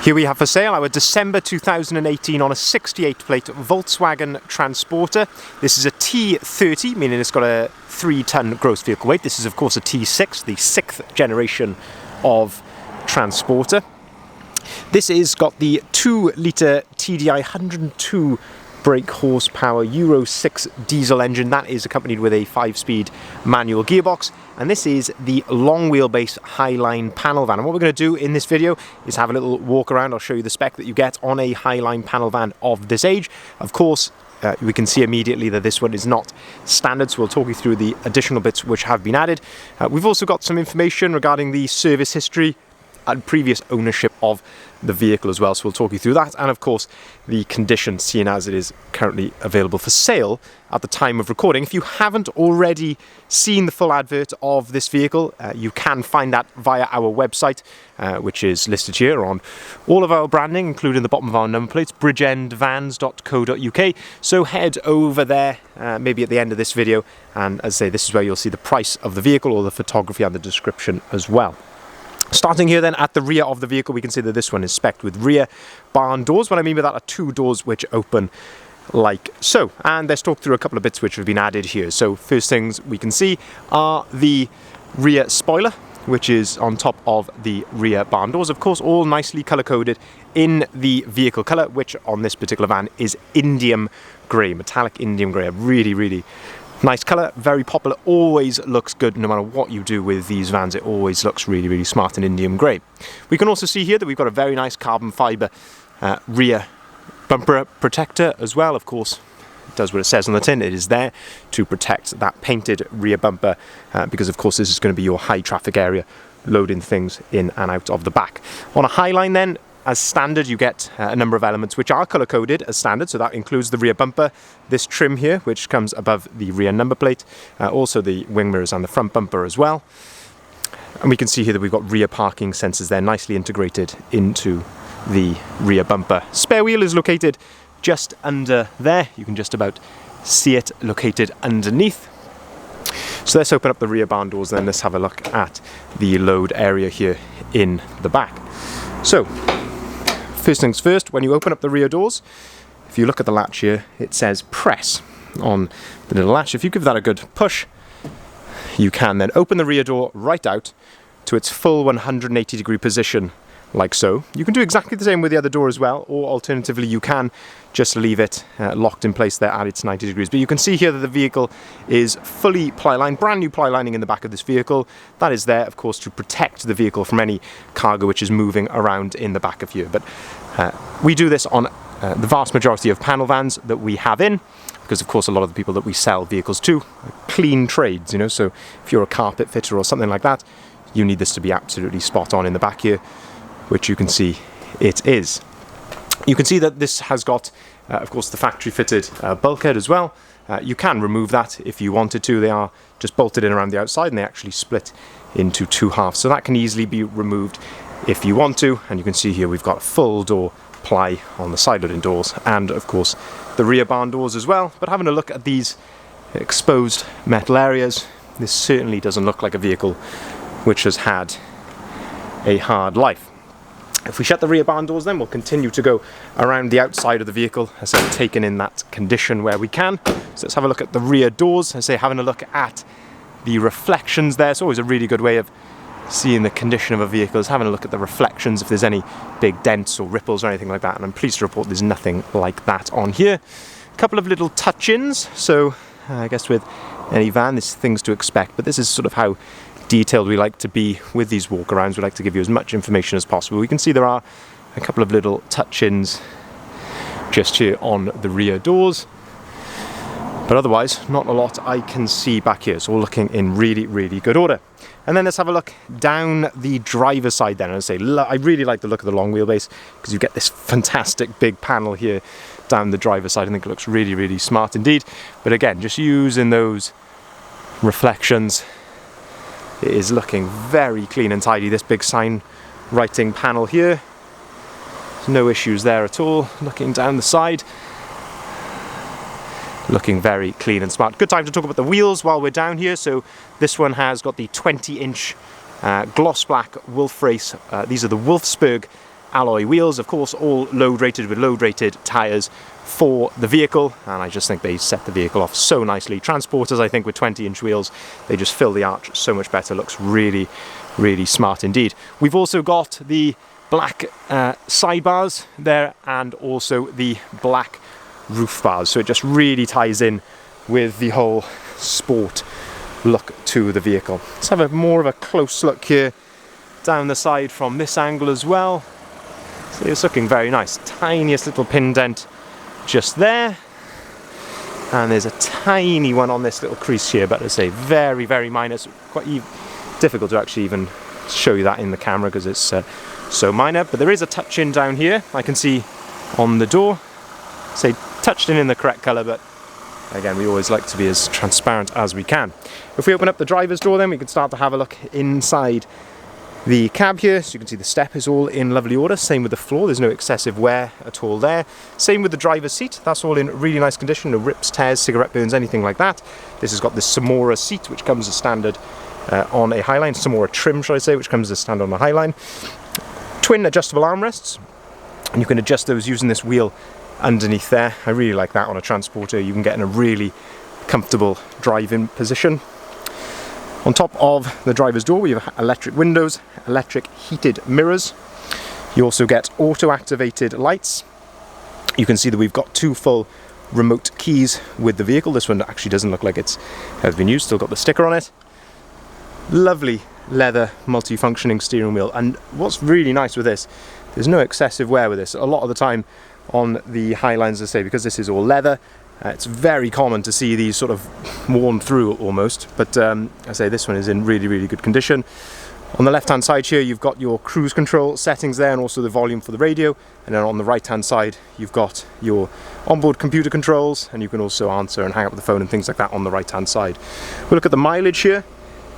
Here we have for sale our December 2018 on a 68 plate Volkswagen Transporter. This is a T30, meaning it's got a 3-ton gross vehicle weight. This is of course a T6, the 6th generation of Transporter. This is got the 2-litre TDI 102 brake horsepower Euro 6 diesel engine. That is accompanied with a 5-speed manual gearbox, and this is the long wheelbase Highline panel van. And what we're going to do in this video is have a little walk around. I'll show you the spec that you get on a Highline panel van of this age. Of course, we can see immediately that this one is not standard, so we'll talk you through the additional bits which have been added. We've also got some information regarding the service history and previous ownership of the vehicle as well, so we'll talk you through that, and of course the condition, seeing as it is currently available for sale at the time of recording. If you haven't already seen the full advert of this vehicle, you can find that via our website, which is listed here on all of our branding, including the bottom of our number plates, bridgeendvans.co.uk. So head over there maybe at the end of this video, and as I say, this is where you'll see the price of the vehicle, or the photography and the description as well. Starting here then at the rear of the vehicle, we can see that this one is spec'd with rear barn doors. What I mean by that are 2 doors which open like so. And let's talk through a couple of bits which have been added here. So first things we can see are the rear spoiler, which is on top of the rear barn doors. Of course, all nicely colour-coded in the vehicle colour, which on this particular van is indium grey, metallic indium grey. A really, really nice colour, very popular, always looks good no matter what you do with these vans. It always looks really, really smart in indium grey. We can also see here that we've got a very nice carbon fibre rear bumper protector as well. Of course, it does what it says on the tin. It is there to protect that painted rear bumper because of course this is going to be your high traffic area, loading things in and out of the back. On a Highline then, as standard, you get a number of elements which are colour-coded as standard, so that includes the rear bumper, this trim here, which comes above the rear number plate, also the wing mirrors and the front bumper as well. And we can see here that we've got rear parking sensors there, nicely integrated into the rear bumper. Spare wheel is located just under there. You can just about see it located underneath. So let's open up the rear barn doors then. Let's have a look at the load area here in the back. So, first things first, when you open up the rear doors, if you look at the latch here, it says press on the little latch. If you give that a good push, you can then open the rear door right out to its full 180-degree position, like so. You can do exactly the same with the other door as well, or alternatively you can just leave it locked in place there at its 90 degrees. But you can see here that the vehicle is fully ply-lined, brand new ply lining in the back of this vehicle. That is there, of course, to protect the vehicle from any cargo which is moving around in the back of here. But we do this on the vast majority of panel vans that we have in, because of course a lot of the people that we sell vehicles to are clean trades, you know, so if you're a carpet fitter or something like that, you need this to be absolutely spot on in the back here, which you can see it is. You can see that this has got, of course, the factory fitted bulkhead as well. You can remove that if you wanted to. They are just bolted in around the outside and they actually split into 2 halves. So that can easily be removed if you want to. And you can see here we've got full door ply on the side loading doors and of course the rear barn doors as well. But having a look at these exposed metal areas, this certainly doesn't look like a vehicle which has had a hard life. If we shut the rear barn doors then, we'll continue to go around the outside of the vehicle, as I say, taking in that condition where we can. So let's have a look at the rear doors. As I say, having a look at the reflections there. It's always a really good way of seeing the condition of a vehicle, is having a look at the reflections, if there's any big dents or ripples or anything like that. And I'm pleased to report there's nothing like that on here. A couple of little touch-ins. So I guess with any van, there's things to expect, but this is sort of how detailed we like to be with these walkarounds. We like to give you as much information as possible. We can see there are a couple of little touch-ins just here on the rear doors, but otherwise not a lot I can see back here. So we're looking in really, really good order. And then let's have a look down the driver's side then. And I say, I really like the look of the long wheelbase because you get this fantastic big panel here down the driver's side. I think it looks really, really smart indeed. But again, just using those reflections, it is looking very clean and tidy. This big sign writing panel here, there's no issues there at all. Looking down the side, looking very clean and smart. Good time to talk about the wheels while we're down here. So this one has got the 20-inch gloss black Wolf race. These are the Wolfsburg alloy wheels, of course, all load rated with load rated tyres for the vehicle, and I just think they set the vehicle off so nicely. Transporters, I think, with 20-inch wheels, they just fill the arch so much better. Looks really, really smart indeed. We've also got the black sidebars there, and also the black roof bars, so it just really ties in with the whole sport look to the vehicle. Let's have more of a close look here down the side from this angle as well. So it's looking very nice. Tiniest little pin dent just there, and there's a tiny one on this little crease here, but as I say, very, very minor. It's quite difficult to actually even show you that in the camera because it's so minor, but there is a touch in down here I can see on the door. Say touched in the correct colour, but again, we always like to be as transparent as we can. If we open up the driver's door, then we can start to have a look inside the cab here. So you can see the step is all in lovely order. Same with the floor, there's no excessive wear at all there. Same with the driver's seat, that's all in really nice condition. No rips, tears, cigarette burns, anything like that. This has got this Samora seat, which comes as standard on a Highline. Samora trim, should I say, which comes as standard on a Highline. Twin adjustable armrests, and you can adjust those using this wheel underneath there. I really like that on a Transporter. You can get in a really comfortable driving position. On top of the driver's door, we have electric windows, electric heated mirrors. You also get auto-activated lights. You can see that we've got 2 full remote keys with the vehicle. This one actually doesn't look like it has been used, still got the sticker on it. Lovely leather multi-functioning steering wheel, and what's really nice with this, there's no excessive wear with this. A lot of the time on the Highlines, I say, because this is all leather, it's very common to see these sort of worn through almost, but I say this one is in really, really good condition. On the left hand side here, you've got your cruise control settings there, and also the volume for the radio, and then on the right hand side you've got your onboard computer controls, and you can also answer and hang up the phone and things like that on the right hand side. We'll look at the mileage here.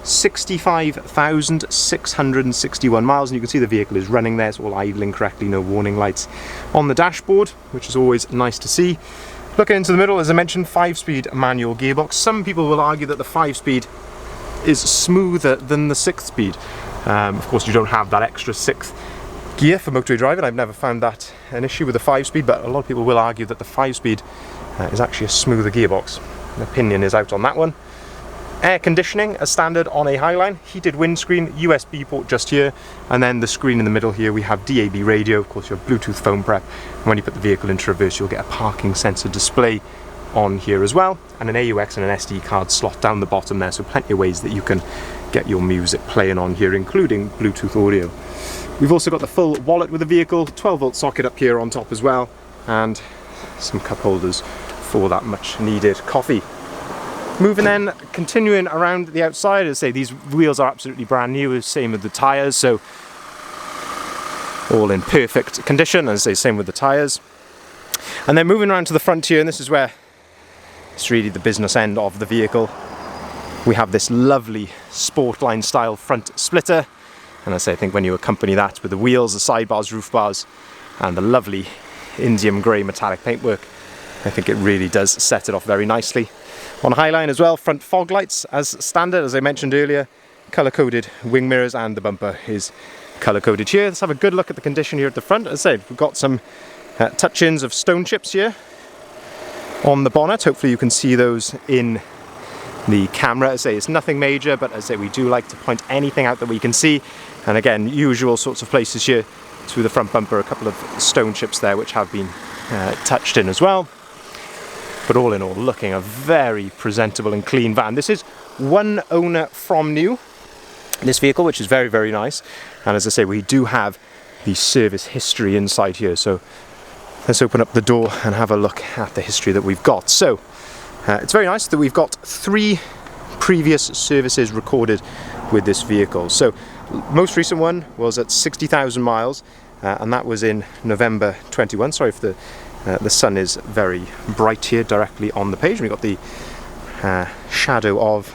65,661 miles, and you can see the vehicle is running there. It's all idling correctly, no warning lights on the dashboard, which is always nice to see. Looking into the middle, as I mentioned, 5-speed manual gearbox. Some people will argue that the 5-speed is smoother than the 6-speed. Of course, you don't have that extra 6th gear for motorway driving. I've never found that an issue with the 5-speed, but a lot of people will argue that the 5-speed is actually a smoother gearbox. An opinion is out on that one. Air conditioning as standard on a Highline, heated windscreen, USB port just here, and then the screen in the middle here we have DAB radio, of course your Bluetooth phone prep, and when you put the vehicle into reverse you'll get a parking sensor display on here as well, and an AUX and an SD card slot down the bottom there, so plenty of ways that you can get your music playing on here, including Bluetooth audio. We've also got the full wallet with the vehicle, 12-volt socket up here on top as well, and some cup holders for that much needed coffee. Moving then, continuing around the outside, as I say, these wheels are absolutely brand new, same with the tyres, so all in perfect condition, as I say, same with the tyres. And then moving around to the front here, and this is where it's really the business end of the vehicle. We have this lovely Sportline style front splitter, and as I say, I think when you accompany that with the wheels, the sidebars, roof bars, and the lovely Indian grey metallic paintwork, I think it really does set it off very nicely. On Highline as well, front fog lights as standard, as I mentioned earlier, colour-coded wing mirrors, and the bumper is colour-coded here. Let's have a good look at the condition here at the front. As I said, we've got some touch-ins of stone chips here on the bonnet. Hopefully you can see those in the camera. As I say, it's nothing major, but as I say, we do like to point anything out that we can see. And again, usual sorts of places here through the front bumper, a couple of stone chips there which have been touched in as well. But all in all, looking a very presentable and clean van. This is one owner from new, this vehicle, which is very, very nice. And as I say, we do have the service history inside here. So let's open up the door and have a look at the history that we've got. So it's very nice that we've got 3 previous services recorded with this vehicle. So most recent one was at 60,000 miles, and that was in November 21. Sorry for the sun is very bright here directly on the page. We've got the shadow of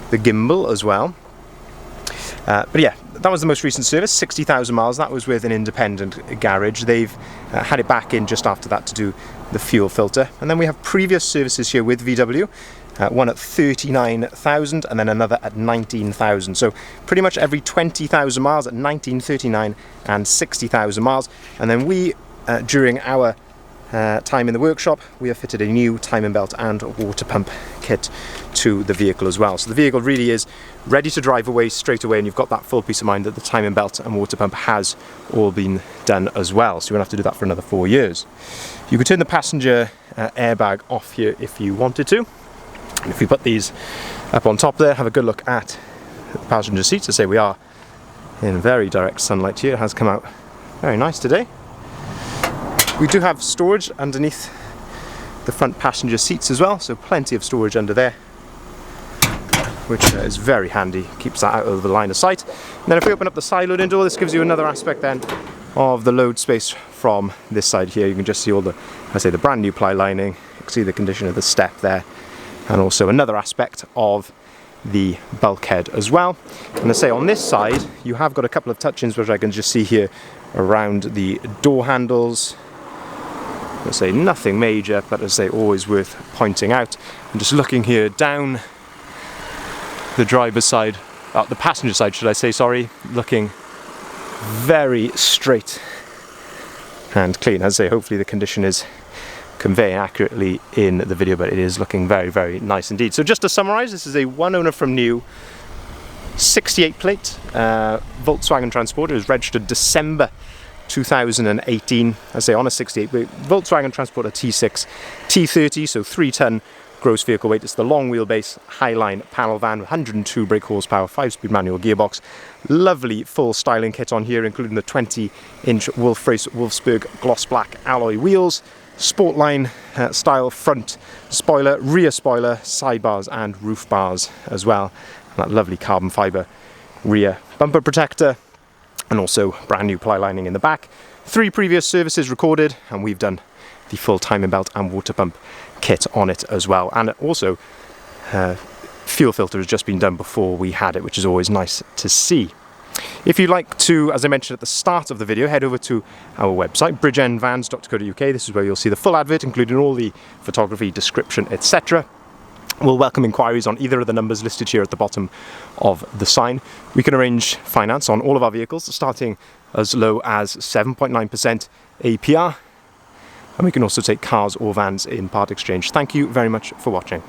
the gimbal as well. But yeah, that was the most recent service, 60,000 miles. That was with an independent garage. They've had it back in just after that to do the fuel filter. And then we have previous services here with VW. one at 39,000 and then another at 19,000. So pretty much every 20,000 miles at 19, 39 and 60,000 miles. And then we, during our time in the workshop, we have fitted a new timing belt and water pump kit to the vehicle as well. So the vehicle really is ready to drive away straight away, and you've got that full peace of mind that the timing belt and water pump has all been done as well. So you won't have to do that for another 4 years. You could turn the passenger airbag off here if you wanted to. And if we put these up on top there, have a good look at the passenger seats. To say we are in very direct sunlight here. It has come out very nice today. We do have storage underneath the front passenger seats as well, so plenty of storage under there, which is very handy, keeps that out of the line of sight. And then if we open up the side loading door, this gives you another aspect then of the load space from this side here. You can just see all the, the brand new ply lining, you can see the condition of the step there, and also another aspect of the bulkhead as well. And I say on this side, you have got a couple of touch-ins which I can just see here around the door handles. I say nothing major, but I say always worth pointing out. I'm just looking here down the driver's side, the passenger side should I say, sorry, looking very straight and clean. As I say, hopefully the condition is conveying accurately in the video, but it is looking very, very nice indeed. So just to summarise, this is a one owner from new 68 plate Volkswagen Transporter. It was registered December 2018, I say on a 68 Volkswagen Transporter T6 T30, so 3-ton gross vehicle weight. It's the long wheelbase Highline panel van, 102 brake horsepower, 5-speed manual gearbox. Lovely full styling kit on here, including the 20-inch Wolf-Race Wolfsburg gloss black alloy wheels, Sportline style front spoiler, rear spoiler, sidebars and roof bars as well. And that lovely carbon fibre rear bumper protector, and also brand new ply lining in the back. 3 previous services recorded, and we've done the full timing belt and water pump kit on it as well. And also fuel filter has just been done before we had it, which is always nice to see. If you'd like to, as I mentioned at the start of the video, head over to our website, bridgeendvans.co.uk. This is where you'll see the full advert, including all the photography, description, etc. We'll welcome inquiries on either of the numbers listed here at the bottom of the sign. We can arrange finance on all of our vehicles, starting as low as 7.9% APR. And we can also take cars or vans in part exchange. Thank you very much for watching.